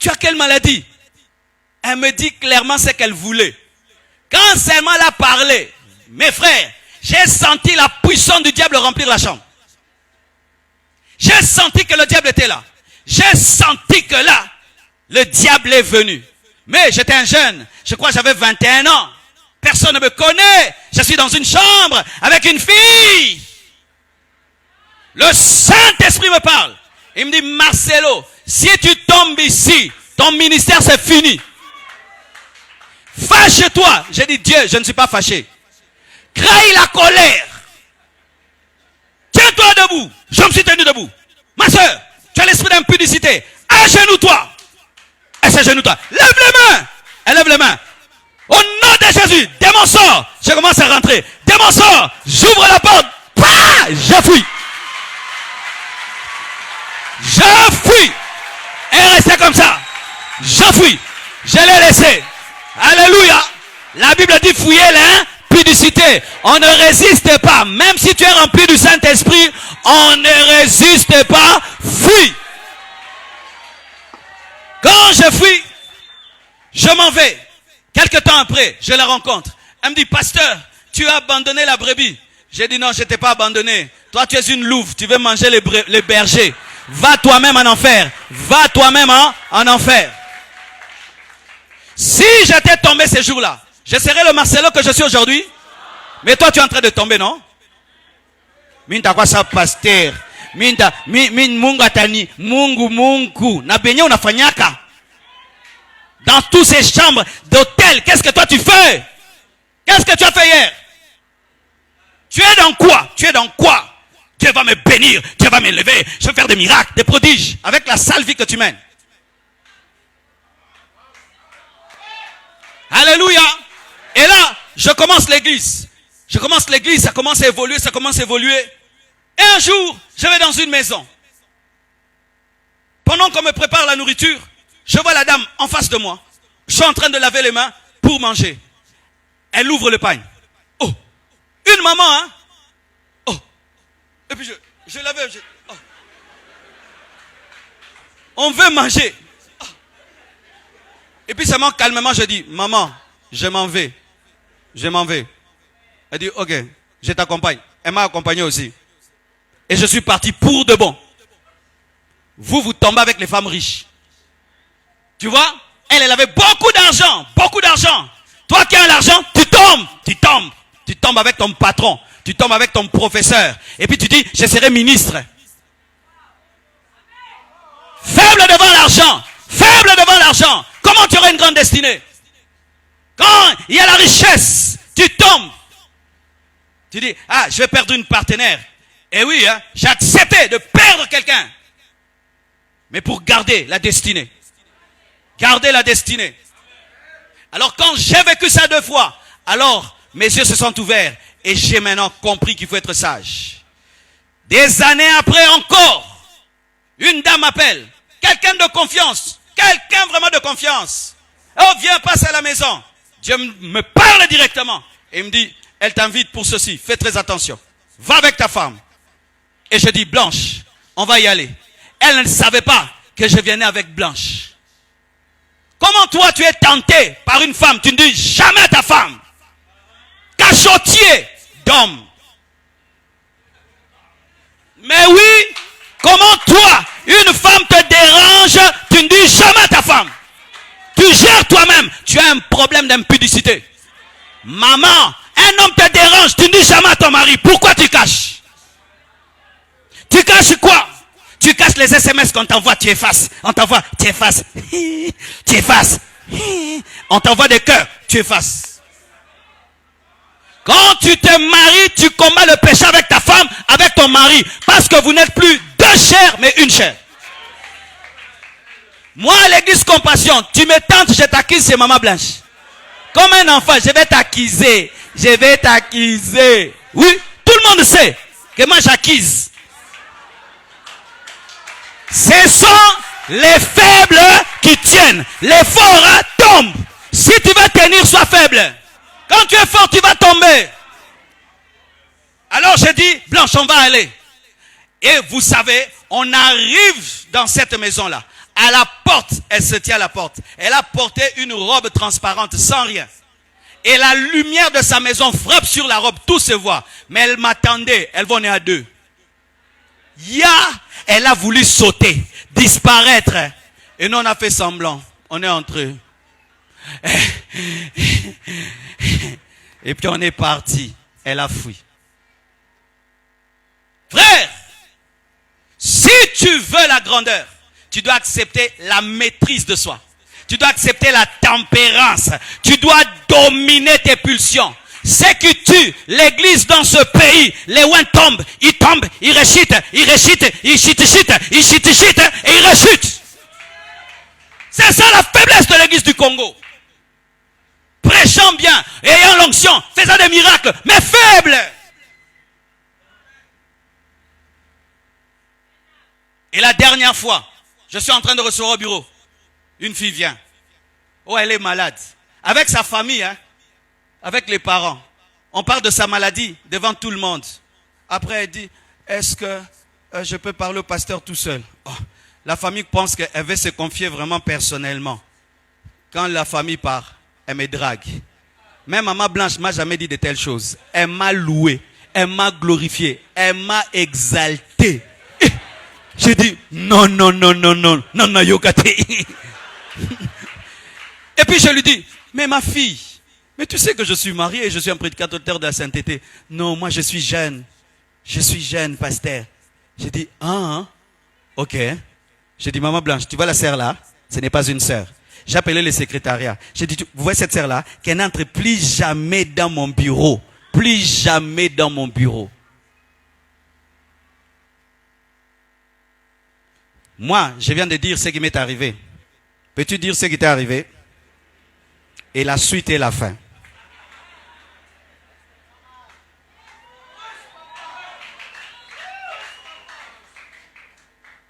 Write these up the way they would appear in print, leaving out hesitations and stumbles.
tu as quelle maladie? Elle me dit clairement ce qu'elle voulait. Quand seulement elle a parlé, mes frères, j'ai senti la puissance du diable remplir la chambre. J'ai senti que le diable était là. J'ai senti que là, le diable est venu. Mais j'étais un jeune, je crois que j'avais 21 ans. Personne ne me connaît. Je suis dans une chambre avec une fille. Le Saint-Esprit me parle. Il me dit, Marcelo, si tu tombes ici, ton ministère c'est fini. Fâche-toi. J'ai dit, Dieu, je ne suis pas fâché. Craille la colère. Tiens-toi debout. Je me suis tenu debout. Ma soeur, tu as l'esprit d'impudicité. Agenouille-toi. Elle s'agenouille-toi. Lève les mains. Elle lève les mains. Au nom de Jésus, démon sort. Je commence à rentrer. Démon sort. J'ouvre la porte. Bah, je fuis. Je fuis. Elle restait comme ça. Je fuis. Je l'ai laissé. Alléluia. La Bible dit fouiller l'impudicité. On ne résiste pas. Même si tu es rempli du Saint-Esprit, on ne résiste pas. Fuis. Quand je fuis, je m'en vais. Quelque temps après, je la rencontre. Elle me dit, pasteur, tu as abandonné la brebis. J'ai dit non, je ne t'ai pas abandonné. Toi, tu es une louve, tu veux manger les bergers. Va toi-même en enfer. Va toi-même en enfer. Si j'étais tombé ces jours-là, je serais le Marcelo que je suis aujourd'hui. Mais toi, tu es en train de tomber, non? Minta quoi ça, pasteur? Minta, mungu atani, mungu, na benye unafanyaka. Dans toutes ces chambres d'hôtel, qu'est-ce que toi tu fais? Qu'est-ce que tu as fait hier? Tu es dans quoi? Tu es dans quoi? Dieu va me bénir, Dieu va m'élever, je vais faire des miracles, des prodiges, avec la sale vie que tu mènes. Alléluia. Et là, je commence l'église. Ça commence à évoluer, Et un jour, je vais dans une maison. Pendant qu'on me prépare la nourriture, je vois la dame en face de moi. Je suis en train de laver les mains pour manger. Elle ouvre le pagne. Oh, une maman, hein? Oh, et puis je lavais. Oh. On veut manger. Oh. Et puis seulement calmement, je dis, maman, je m'en vais. Elle dit, ok, je t'accompagne. Elle m'a accompagné aussi. Et je suis parti pour de bon. Vous tombez avec les femmes riches. Tu vois? Elle avait beaucoup d'argent. Toi qui as l'argent, tu tombes avec ton patron. Tu tombes avec ton professeur. Et puis tu dis, je serai ministre. Faible devant l'argent. Comment tu auras une grande destinée? Quand il y a la richesse, tu tombes. Tu dis, ah, je vais perdre une partenaire. Et oui, hein, j'ai accepté de perdre quelqu'un. Mais pour garder la destinée. Alors quand j'ai vécu ça 2 fois, alors mes yeux se sont ouverts et j'ai maintenant compris qu'il faut être sage. Des années après encore, une dame m'appelle, quelqu'un de confiance, quelqu'un vraiment de confiance. Oh, viens, passe à la maison. Dieu me parle directement et me dit, elle t'invite pour ceci, fais très attention. Va avec ta femme. Et je dis, Blanche, on va y aller. Elle ne savait pas que je venais avec Blanche. Comment toi tu es tenté par une femme, tu ne dis jamais à ta femme. Cachotier d'homme. Mais oui, comment toi, une femme te dérange, tu ne dis jamais à ta femme. Tu gères toi-même, tu as un problème d'impudicité. Maman, un homme te dérange, tu ne dis jamais à ton mari. Pourquoi tu caches? Tu caches quoi? Tu caches les SMS qu'on t'envoie, tu effaces. On t'envoie, tu effaces. Tu effaces. On t'envoie des cœurs, tu effaces. Quand tu te maries, tu combats le péché avec ta femme, avec ton mari. Parce que vous n'êtes plus 2 chairs, mais une chair. Moi, à l'église Compassion, tu me tentes, je t'acquise, c'est Maman Blanche. Comme un enfant, je vais t'acquiser. Oui, tout le monde sait que moi j'acquise. Ce sont les faibles qui tiennent. Les forts tombent. Si tu veux tenir, sois faible. Quand tu es fort, tu vas tomber. Alors je dis, Blanche, on va aller. Et vous savez, on arrive dans cette maison-là. À la porte, elle se tient à la porte. Elle a porté une robe transparente, sans rien. Et la lumière de sa maison frappe sur la robe, tout se voit. Mais elle m'attendait, elle venait à deux. Elle a voulu sauter, disparaître. Et nous, on a fait semblant. On est entre eux. Et puis on est parti. Elle a fui. Frère, si tu veux la grandeur, tu dois accepter la maîtrise de soi. Tu dois accepter la tempérance. Tu dois dominer tes pulsions. Ce qui tue l'église dans ce pays, les ouins tombent, ils rechutent, ils chutent, et ils rechutent. C'est ça la faiblesse de l'église du Congo. Prêchant bien, ayant l'onction, faisant des miracles, mais faible. Et la dernière fois, je suis en train de recevoir au bureau. Une fille vient. Oh, elle est malade. Avec sa famille, hein, avec les parents. On parle de sa maladie devant tout le monde. Après, elle dit, est-ce que je peux parler au pasteur tout seul? Oh, la famille pense qu'elle veut se confier vraiment personnellement. Quand la famille part, elle me drague. Même Maman Blanche m'a jamais dit de telles choses. Elle m'a loué, elle m'a glorifié, elle m'a exalté. J'ai dit, non, Yokate. Et puis je lui dis, mais ma fille, mais tu sais que je suis marié et je suis un prédicateur de la sainteté. Non, moi je suis jeune, pasteur. J'ai dit, ok. J'ai dit, Maman Blanche, tu vois la sœur là? Ce n'est pas une sœur. J'ai appelé le secrétariat. J'ai dit, vous voyez cette sœur là? Qu'elle n'entre plus jamais dans mon bureau. Plus jamais dans mon bureau. Moi, je viens de dire ce qui m'est arrivé. Peux-tu dire ce qui t'est arrivé? Et la suite et la fin.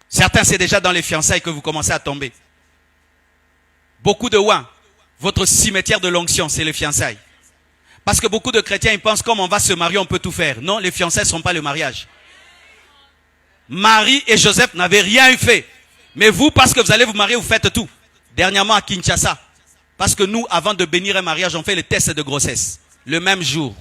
Certains, c'est déjà dans les fiançailles que vous commencez à tomber. Beaucoup de ouins, votre cimetière de l'onction, c'est les fiançailles. Parce que beaucoup de chrétiens, ils pensent comme on va se marier, on peut tout faire. Non, les fiançailles ne sont pas le mariage. Marie et Joseph n'avaient rien fait. Mais vous, parce que vous allez vous marier, vous faites tout. Dernièrement à Kinshasa. Parce que nous, avant de bénir un mariage, on fait les tests de grossesse. Le même jour.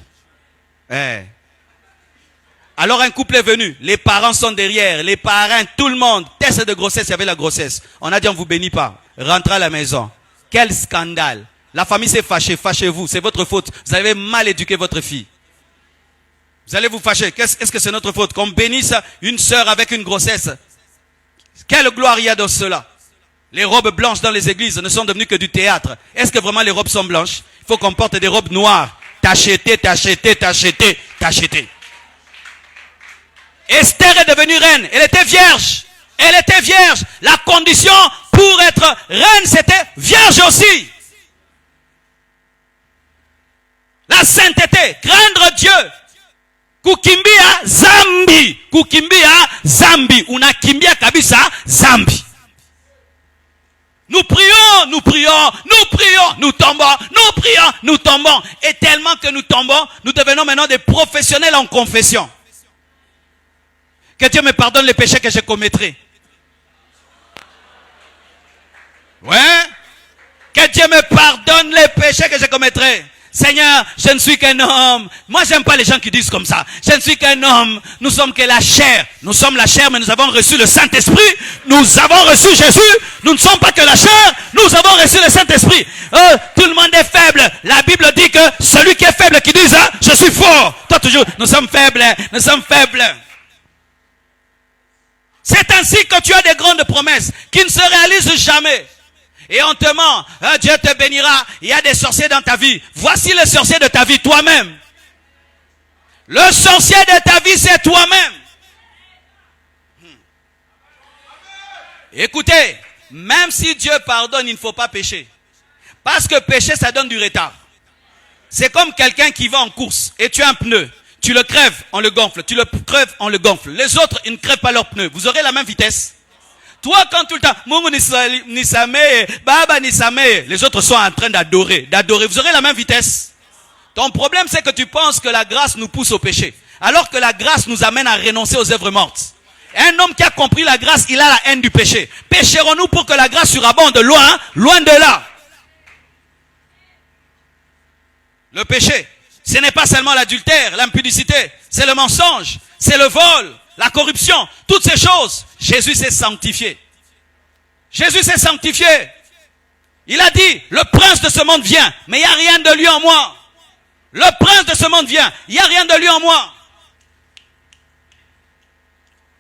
Alors un couple est venu. Les parents sont derrière. Les parrains, tout le monde. Test de grossesse, il y avait la grossesse. On a dit on ne vous bénit pas. Rentrez à la maison. Quel scandale. La famille s'est fâchée. Fâchez-vous. C'est votre faute. Vous avez mal éduqué votre fille. Vous allez vous fâcher. Est-ce que c'est notre faute qu'on bénisse une sœur avec une grossesse? Quelle gloire il y a dans cela? Les robes blanches dans les églises ne sont devenues que du théâtre. Est-ce que vraiment les robes sont blanches? Il faut qu'on porte des robes noires. Tachetées. Esther est devenue reine. Elle était vierge. La condition pour être reine, c'était vierge aussi. La sainteté, craindre Dieu. Kukimbia zambi. Unakimbia kabisa zambi. Nous prions, nous tombons. Et tellement que nous tombons, nous devenons maintenant des professionnels en confession. Que Dieu me pardonne les péchés que je commettrai. Ouais. Que Dieu me pardonne les péchés que je commettrai. Seigneur, je ne suis qu'un homme. Moi, j'aime pas les gens qui disent comme ça. Je ne suis qu'un homme. Nous sommes que la chair. Nous sommes la chair, mais nous avons reçu le Saint-Esprit. Nous avons reçu Jésus. Nous ne sommes pas que la chair. Nous avons reçu le Saint-Esprit. Tout le monde est faible. La Bible dit que celui qui est faible, qui dit ça, je suis fort. Toi toujours, nous sommes faibles. C'est ainsi que tu as des grandes promesses qui ne se réalisent jamais. Et on te ment, Dieu te bénira, il y a des sorciers dans ta vie. Voici le sorcier de ta vie, toi-même. Le sorcier de ta vie, c'est toi-même. Écoutez, même si Dieu pardonne, il ne faut pas pécher. Parce que pécher, ça donne du retard. C'est comme quelqu'un qui va en course et tu as un pneu. Tu le crèves, on le gonfle. Tu le crèves, on le gonfle. Les autres, ils ne crèvent pas leurs pneus. Vous aurez la même vitesse. Toi, quand tout le temps, Mungu nisame, Baba nisame, les autres sont en train d'adorer. Vous aurez la même vitesse. Ton problème, c'est que tu penses que la grâce nous pousse au péché. Alors que la grâce nous amène à renoncer aux œuvres mortes. Un homme qui a compris la grâce, il a la haine du péché. Pécherons-nous pour que la grâce surabonde? Loin, loin de là. Le péché, ce n'est pas seulement l'adultère, l'impudicité, c'est le mensonge, c'est le vol, la corruption, toutes ces choses. Jésus s'est sanctifié. Jésus s'est sanctifié. Il a dit, le prince de ce monde vient, mais il n'y a rien de lui en moi. Le prince de ce monde vient, il n'y a rien de lui en moi.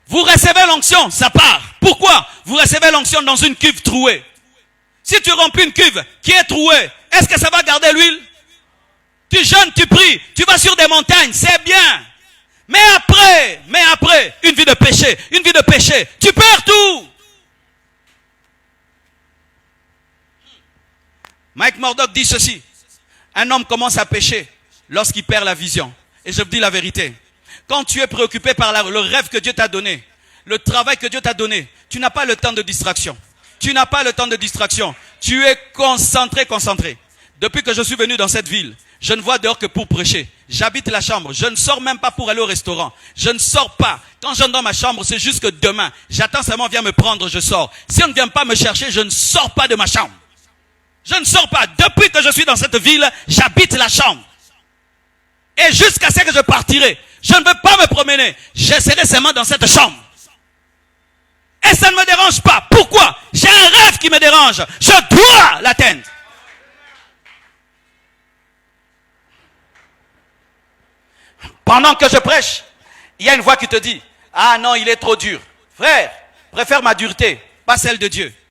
Vous recevez l'onction, ça part. Pourquoi? Vous recevez l'onction dans une cuve trouée. Si tu remplis une cuve qui est trouée, est-ce que ça va garder l'huile? Tu jeûnes, tu pries, tu vas sur des montagnes, c'est bien. Mais après, une vie de péché, tu perds tout. Mike Murdock dit ceci. Un homme commence à pécher lorsqu'il perd la vision. Et je vous dis la vérité. Quand tu es préoccupé par le rêve que Dieu t'a donné, le travail que Dieu t'a donné, tu n'as pas le temps de distraction. Tu n'as pas le temps de distraction. Tu es concentré. Depuis que je suis venu dans cette ville, je ne vois dehors que pour prêcher. J'habite la chambre. Je ne sors même pas pour aller au restaurant. Je ne sors pas. Quand j'entre dans ma chambre, c'est juste que demain, j'attends seulement, viens me prendre, je sors. Si on ne vient pas me chercher, je ne sors pas de ma chambre. Je ne sors pas. Depuis que je suis dans cette ville, j'habite la chambre. Et jusqu'à ce que je partirai, je ne veux pas me promener. Je serai seulement dans cette chambre. Et ça ne me dérange pas. Pourquoi? J'ai un rêve qui me dérange. Je dois l'atteindre. Pendant que je prêche, il y a une voix qui te dit, ah non, il est trop dur. Frère, préfère ma dureté, pas celle de Dieu.